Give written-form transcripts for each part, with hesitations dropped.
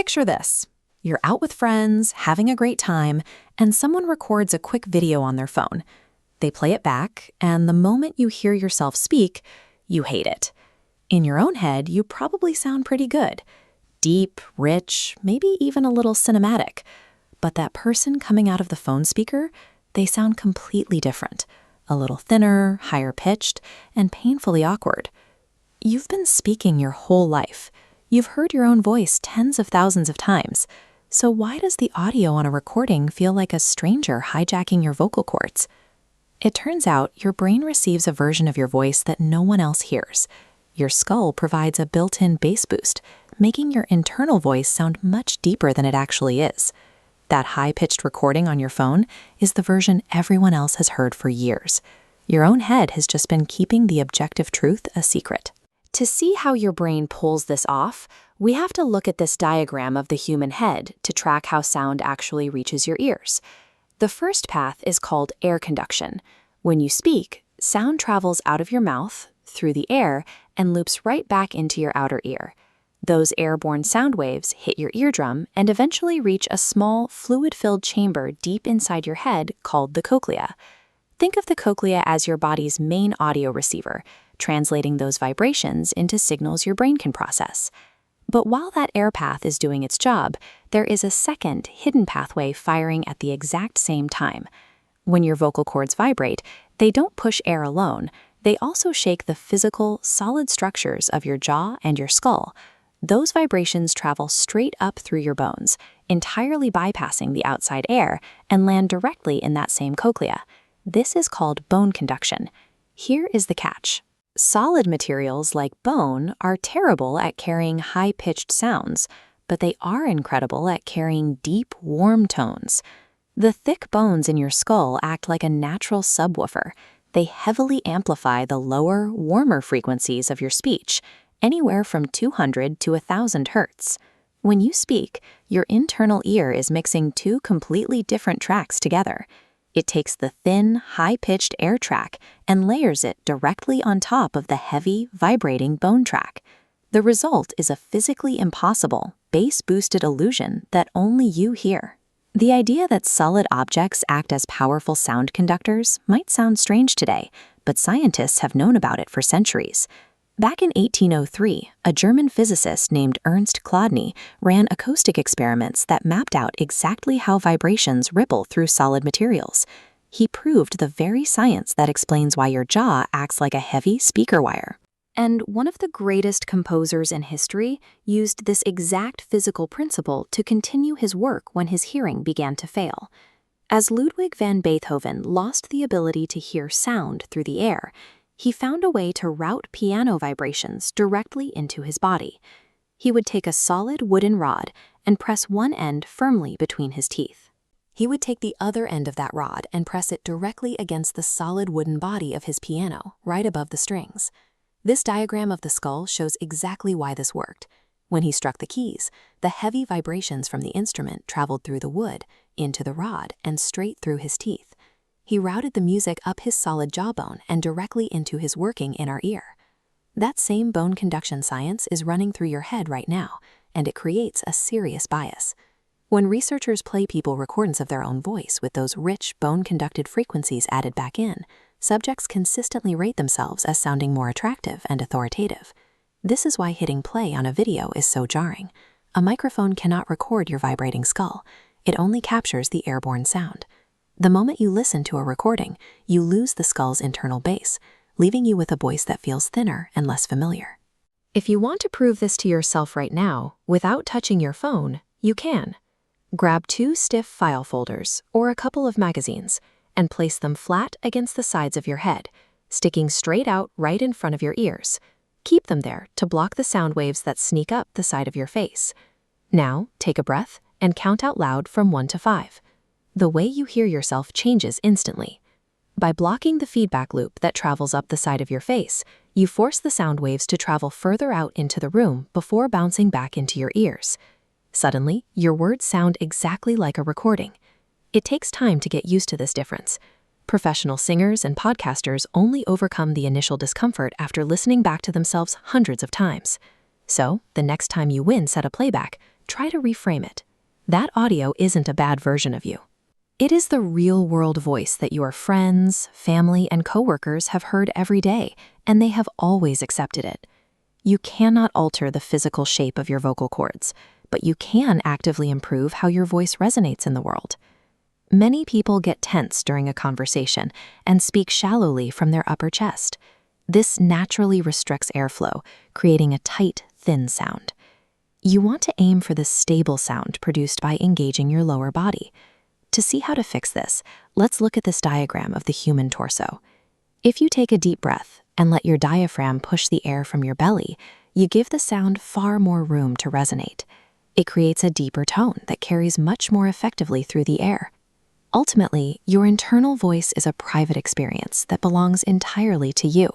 Picture this. You're out with friends, having a great time, and someone records a quick video on their phone. They play it back, and the moment you hear yourself speak, you hate it. In your own head, you probably sound pretty good. Deep, rich, maybe even a little cinematic. But that person coming out of the phone speaker, they sound completely different. A little thinner, higher pitched, and painfully awkward. You've been speaking your whole life. You've heard your own voice tens of thousands of times. So why does the audio on a recording feel like a stranger hijacking your vocal cords? It turns out your brain receives a version of your voice that no one else hears. Your skull provides a built-in bass boost, making your internal voice sound much deeper than it actually is. That high-pitched recording on your phone is the version everyone else has heard for years. Your own head has just been keeping the objective truth a secret. To see how your brain pulls this off, we have to look at this diagram of the human head to track how sound actually reaches your ears. The first path is called air conduction. When you speak, sound travels out of your mouth, through the air, and loops right back into your outer ear. Those airborne sound waves hit your eardrum and eventually reach a small, fluid-filled chamber deep inside your head called the cochlea. Think of the cochlea as your body's main audio receiver, translating those vibrations into signals your brain can process. But while that air path is doing its job, there is a second, hidden pathway firing at the exact same time. When your vocal cords vibrate, they don't push air alone. They also shake the physical, solid structures of your jaw and your skull. Those vibrations travel straight up through your bones, entirely bypassing the outside air, and land directly in that same cochlea. This is called bone conduction. Here is the catch. Solid materials like bone are terrible at carrying high-pitched sounds, but they are incredible at carrying deep, warm tones. The thick bones in your skull act like a natural subwoofer. They heavily amplify the lower, warmer frequencies of your speech, anywhere from 200 to 1,000 hertz. When you speak, your internal ear is mixing two completely different tracks together. It takes the thin, high-pitched air track and layers it directly on top of the heavy, vibrating bone track. The result is a physically impossible, bass-boosted illusion that only you hear. The idea that solid objects act as powerful sound conductors might sound strange today, but scientists have known about it for centuries. Back in 1803, a German physicist named Ernst Chladni ran acoustic experiments that mapped out exactly how vibrations ripple through solid materials. He proved the very science that explains why your jaw acts like a heavy speaker wire. And one of the greatest composers in history used this exact physical principle to continue his work when his hearing began to fail. As Ludwig van Beethoven lost the ability to hear sound through the air, he found a way to route piano vibrations directly into his body. He would take a solid wooden rod and press one end firmly between his teeth. He would take the other end of that rod and press it directly against the solid wooden body of his piano, right above the strings. This diagram of the skull shows exactly why this worked. When he struck the keys, the heavy vibrations from the instrument traveled through the wood, into the rod, and straight through his teeth. He routed the music up his solid jawbone and directly into his working inner ear. That same bone conduction science is running through your head right now, and it creates a serious bias. When researchers play people recordings of their own voice with those rich bone-conducted frequencies added back in, subjects consistently rate themselves as sounding more attractive and authoritative. This is why hitting play on a video is so jarring. A microphone cannot record your vibrating skull. It only captures the airborne sound. The moment you listen to a recording, you lose the skull's internal bass, leaving you with a voice that feels thinner and less familiar. If you want to prove this to yourself right now, without touching your phone, you can. Grab 2 stiff file folders or a couple of magazines and place them flat against the sides of your head, sticking straight out right in front of your ears. Keep them there to block the sound waves that sneak up the side of your face. Now, take a breath and count out loud from 1 to 5. The way you hear yourself changes instantly. By blocking the feedback loop that travels up the side of your face, you force the sound waves to travel further out into the room before bouncing back into your ears. Suddenly, your words sound exactly like a recording. It takes time to get used to this difference. Professional singers and podcasters only overcome the initial discomfort after listening back to themselves hundreds of times. So, the next time you win set a playback, try to reframe it. That audio isn't a bad version of you. It is the real-world voice that your friends, family, and coworkers have heard every day, and they have always accepted it. You cannot alter the physical shape of your vocal cords, but you can actively improve how your voice resonates in the world. Many people get tense during a conversation and speak shallowly from their upper chest. This naturally restricts airflow, creating a tight, thin sound. You want to aim for the stable sound produced by engaging your lower body. To see how to fix this, let's look at this diagram of the human torso. If you take a deep breath and let your diaphragm push the air from your belly, you give the sound far more room to resonate. It creates a deeper tone that carries much more effectively through the air. Ultimately, your internal voice is a private experience that belongs entirely to you.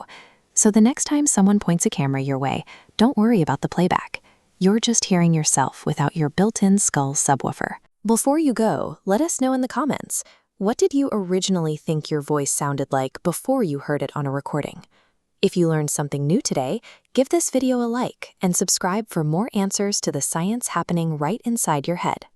So the next time someone points a camera your way, don't worry about the playback. You're just hearing yourself without your built-in skull subwoofer. Before you go, let us know in the comments, what did you originally think your voice sounded like before you heard it on a recording? If you learned something new today, give this video a like and subscribe for more answers to the science happening right inside your head.